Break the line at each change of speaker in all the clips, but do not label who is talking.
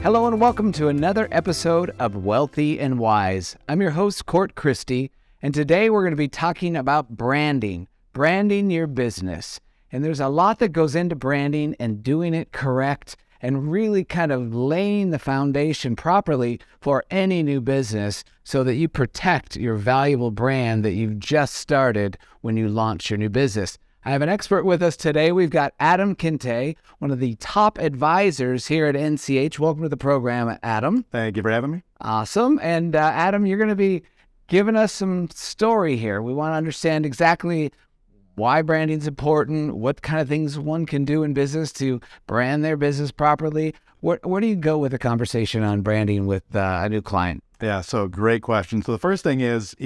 Hello and welcome to another episode of Wealthy and Wise. I'm your host, Court Christie, and today we're going to be talking about branding your business. And there's a lot that goes into branding and doing it correct and really kind of laying the foundation properly for any new business so that you protect your valuable brand that you've just started when you launch your new business. I have an expert with us today. We've got Adam Kinte, one of the top advisors here at NCH. Welcome to the program, Adam.
Thank you for having me.
Awesome. And Adam, you're going to be giving us some story here. We want to understand exactly why branding is important, what kind of things one can do in business to brand their business properly. Where do you go with a conversation on branding with a new client?
Yeah, so great question. So the first thing is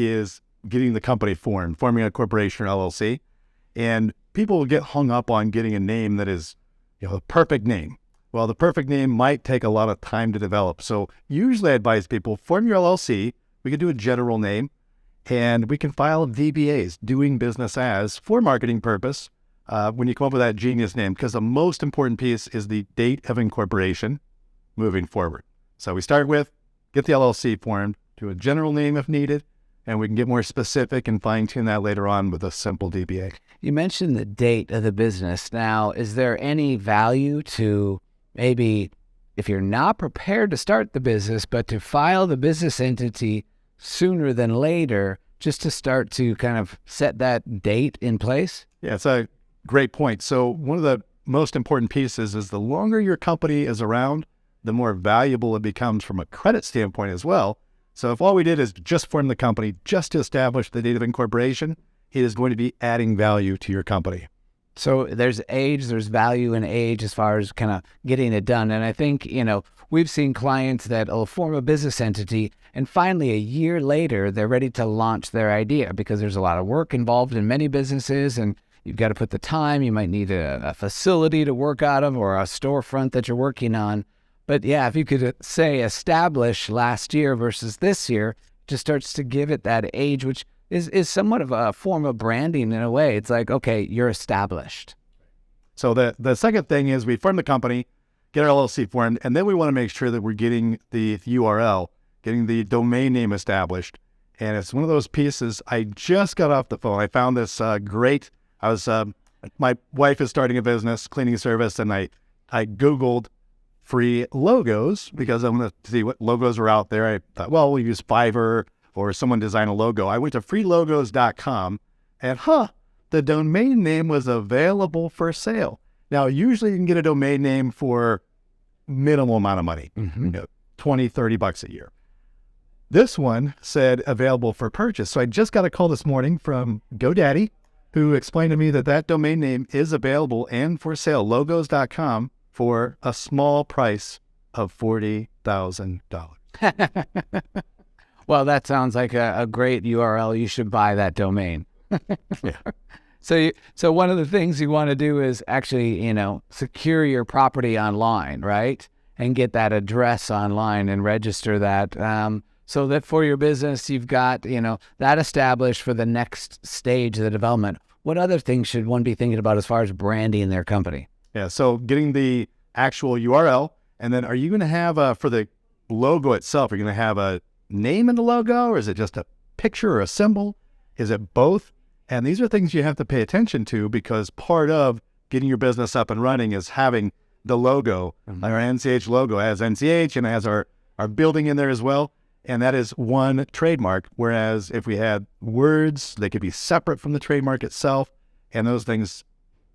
getting the company formed, forming a corporation or LLC. And people will get hung up on getting a name that is, the perfect name. Well, the perfect name might take a lot of time to develop. So usually I advise people, form your LLC. We can do a general name and we can file DBAs, doing business as, for marketing purpose, when you come up with that genius name, because the most important piece is the date of incorporation moving forward. So we start with, get the LLC formed, do a general name if needed, and we can get more specific and fine-tune that later on with a simple DBA.
You mentioned the date of the business. Now, is there any value to maybe, if you're not prepared to start the business, but to file the business entity sooner than later, just to start to kind of set that date in place?
Yeah, it's a great point. So one of the most important pieces is the longer your company is around, the more valuable it becomes from a credit standpoint as well. So if all we did is just form the company, just to establish the date of incorporation, it is going to be adding value to your company.
So there's value in age as far as kind of getting it done. And I think, we've seen clients that will form a business entity and finally a year later, they're ready to launch their idea because there's a lot of work involved in many businesses and you've got to put the time. You might need a facility to work out of or a storefront that you're working on. But yeah, if you could say establish last year versus this year, it just starts to give it that age, which is somewhat of a form of branding in a way. It's like, okay, you're established.
So the second thing is we form the company, get our LLC formed, and then we want to make sure that we're getting the URL, getting the domain name established. And it's one of those pieces. I just got off the phone. I found this great. My wife is starting a business, cleaning service, and I Googled free logos because I want to see what logos are out there. I thought, well, we'll use Fiverr or someone design a logo. I went to freelogos.com and the domain name was available for sale. Now, usually you can get a domain name for minimal amount of money, $20, $30 a year. This one said available for purchase. So I just got a call this morning from GoDaddy who explained to me that domain name is available and for sale, logos.com, for a small price of $40,000.
Well, that sounds like a great URL. You should buy that domain.
Yeah.
So one of the things you want to do is actually, secure your property online, right? And get that address online and register that so that for your business, you've got, that established for the next stage of the development. What other things should one be thinking about as far as branding their company?
Yeah, so getting the actual URL, and then are you going to have for the logo itself, are you going to have a name in the logo, or is it just a picture or a symbol? Is it both? And these are things you have to pay attention to because part of getting your business up and running is having the logo, our NCH logo as NCH and has our building in there as well. And that is one trademark. Whereas if we had words, they could be separate from the trademark itself. And those things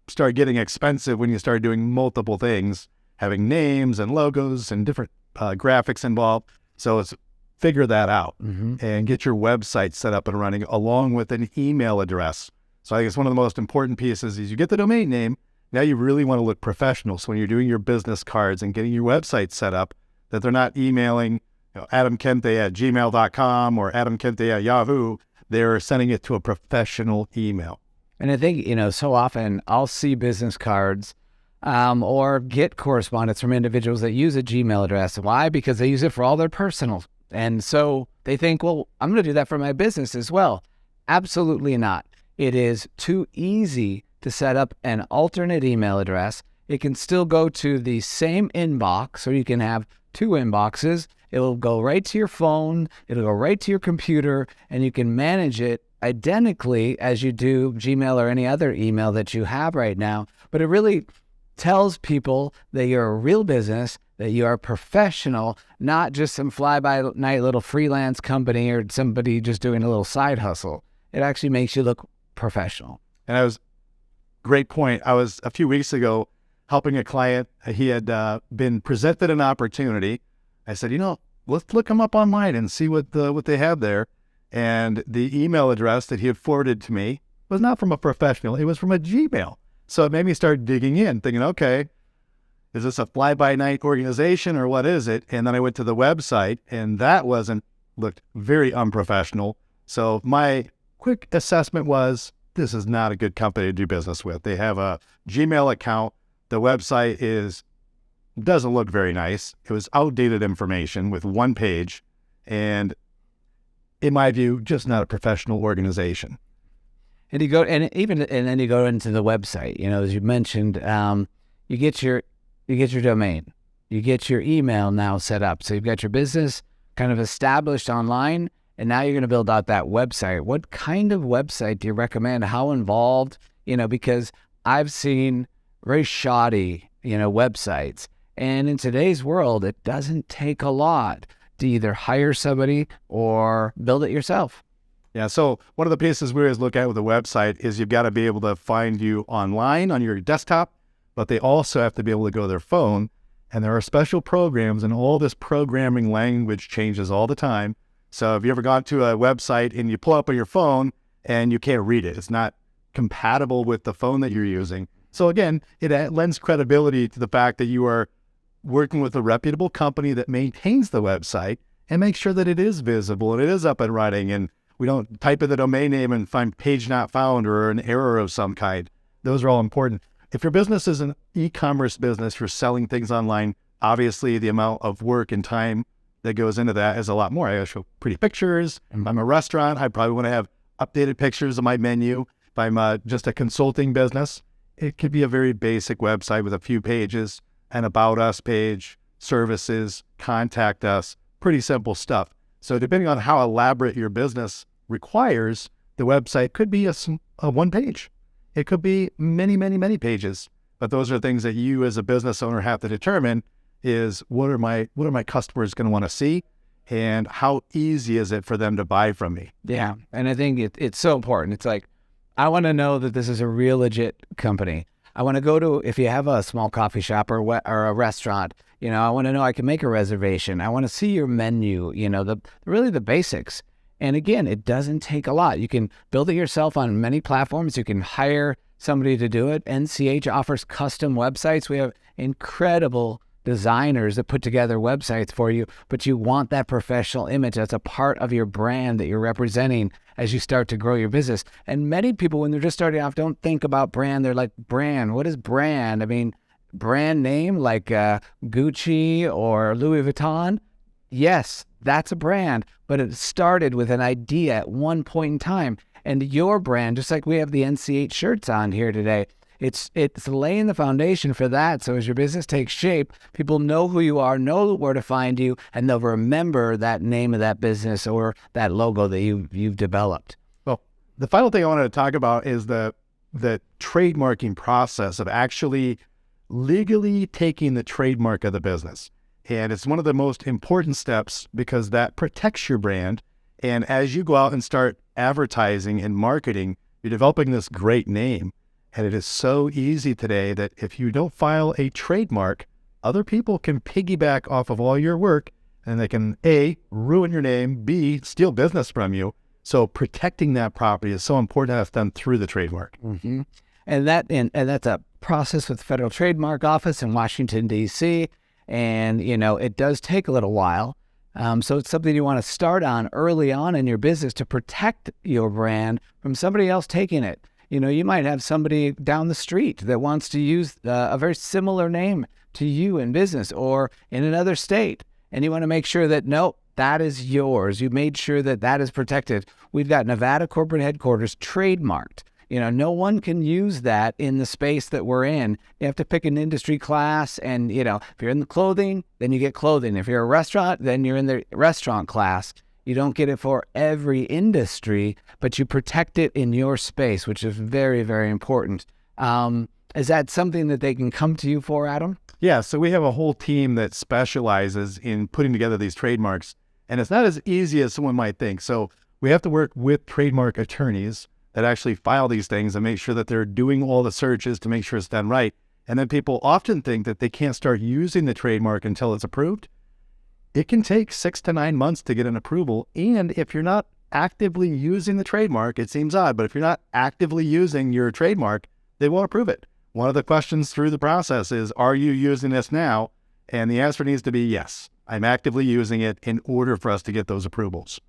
start getting expensive when you start doing multiple things, having names and logos and different graphics involved. So it's figure that out and get your website set up and running along with an email address. So I think it's one of the most important pieces is you get the domain name. Now you really want to look professional. So when you're doing your business cards and getting your website set up, that they're not emailing adamkinte@gmail.com or adamkinte@yahoo. They're sending it to a professional email.
And I think, so often I'll see business cards or get correspondence from individuals that use a Gmail address. Why? Because they use it for all their personal. And so they think, well, I'm going to do that for my business as well. Absolutely not. It is too easy to set up an alternate email address. It can still go to the same inbox, or you can have 2 inboxes. It'll go right to your phone. It'll go right to your computer, and you can manage it identically as you do Gmail or any other email that you have right now. But it really tells people that you're a real business, that you are professional, not just some fly-by-night little freelance company or somebody just doing a little side hustle. It actually makes you look professional.
And great point. I was a few weeks ago helping a client. He had been presented an opportunity. I said, let's look them up online and see what they have there. And the email address that he had forwarded to me was not from a professional. It was from a Gmail. So it made me start digging in, thinking, okay, is this a fly-by-night organization or what is it? And then I went to the website, and that looked very unprofessional. So my quick assessment was, this is not a good company to do business with. They have a Gmail account. The website doesn't look very nice. It was outdated information with one page, and in my view, just not a professional organization.
And then you go into the website. As you mentioned, you get your domain, you get your email now set up. So you've got your business kind of established online, and now you're going to build out that website. What kind of website do you recommend? How involved? Because I've seen very shoddy, websites. And in today's world, it doesn't take a lot to either hire somebody or build it yourself.
Yeah, so one of the pieces we always look at with a website is you've got to be able to find you online on your desktop, but they also have to be able to go to their phone. And there are special programs, and all this programming language changes all the time. So if you ever gone to a website and you pull up on your phone and you can't read it, it's not compatible with the phone that you're using. So again, it lends credibility to the fact that you are working with a reputable company that maintains the website and makes sure that it is visible and it is up and running, and we don't type in the domain name and find page not found or an error of some kind. Those are all important. If your business is an e-commerce business, you're selling things online, obviously the amount of work and time that goes into that is a lot more. I gotta show pretty pictures. If I'm a restaurant, I probably want to have updated pictures of my menu. If I'm just a consulting business, it could be a very basic website with a few pages, an about us page, services, contact us, pretty simple stuff. So depending on how elaborate your business requires, the website could be a one page. It could be many, many, many pages. But those are things that you as a business owner have to determine is what are my customers going to want to see, and how easy is it for them to buy from me?
Yeah, and I think it's so important. It's like, I want to know that this is a real legit company. I want to go to, if you have a small coffee shop or a restaurant, I want to know I can make a reservation. I want to see your menu, really the basics. And again, it doesn't take a lot. You can build it yourself on many platforms. You can hire somebody to do it. NCH offers custom websites. We have incredible designers that put together websites for you, but you want that professional image. That's a part of your brand that you're representing as you start to grow your business. And many people, when they're just starting off, don't think about brand. They're like, brand, what is brand? I mean, brand name like Gucci or Louis Vuitton. Yes, that's a brand, but it started with an idea at one point in time. And your brand, just like we have the NCH shirts on here today, it's laying the foundation for that. So as your business takes shape, people know who you are, know where to find you, and they'll remember that name of that business or that logo that you've developed.
Well, the final thing I wanted to talk about is the trademarking process of actually legally taking the trademark of the business. And it's one of the most important steps because that protects your brand. And as you go out and start advertising and marketing, you're developing this great name. And it is so easy today that if you don't file a trademark, other people can piggyback off of all your work, and they can A, ruin your name, B, steal business from you. So protecting that property is so important to have done through the trademark.
Mm-hmm. And that's a process with the Federal Trademark Office in Washington, D.C., and, it does take a little while. So it's something you want to start on early on in your business to protect your brand from somebody else taking it. You might have somebody down the street that wants to use a very similar name to you in business or in another state. And you want to make sure that, no, that is yours. You made sure that that is protected. We've got Nevada corporate headquarters trademarked. No one can use that in the space that we're in. You have to pick an industry class, and, if you're in the clothing, then you get clothing. If you're a restaurant, then you're in the restaurant class. You don't get it for every industry, but you protect it in your space, which is very, very important. Is that something that they can come to you for, Adam?
Yeah, so we have a whole team that specializes in putting together these trademarks, and it's not as easy as someone might think. So we have to work with trademark attorneys that actually file these things and make sure that they're doing all the searches to make sure it's done right. And then people often think that they can't start using the trademark until it's approved. It can take 6 to 9 months to get an approval. And if you're not actively using the trademark, it seems odd, but if you're not actively using your trademark, they won't approve it. One of the questions through the process is, are you using this now? And the answer needs to be yes. I'm actively using it in order for us to get those approvals.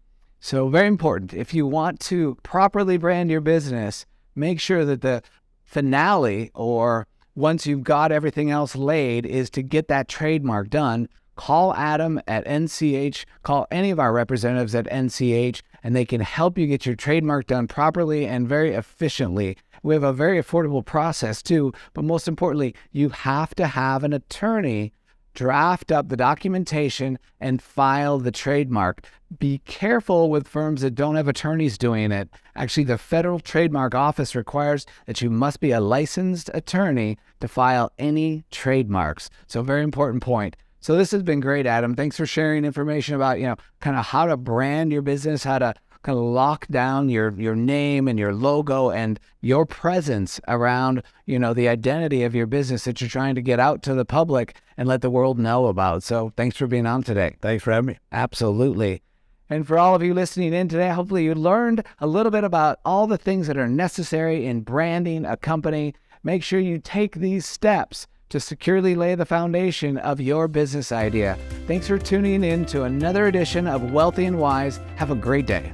So very important. If you want to properly brand your business, make sure that the finale, or once you've got everything else laid, is to get that trademark done. Call Adam at NCH, call any of our representatives at NCH, and they can help you get your trademark done properly and very efficiently. We have a very affordable process too, but most importantly, you have to have an attorney draft up the documentation and file the trademark. Be careful with firms that don't have attorneys doing it. Actually, the Federal Trademark Office requires that you must be a licensed attorney to file any trademarks. So very important point. So this has been great, Adam. Thanks for sharing information about, kind of how to brand your business, how to kind of lock down your name and your logo and your presence around, the identity of your business that you're trying to get out to the public and let the world know about. So thanks for being on today.
Thanks for having me.
Absolutely. And for all of you listening in today, hopefully you learned a little bit about all the things that are necessary in branding a company. Make sure you take these steps to securely lay the foundation of your business idea. Thanks for tuning in to another edition of Wealthy and Wise. Have a great day.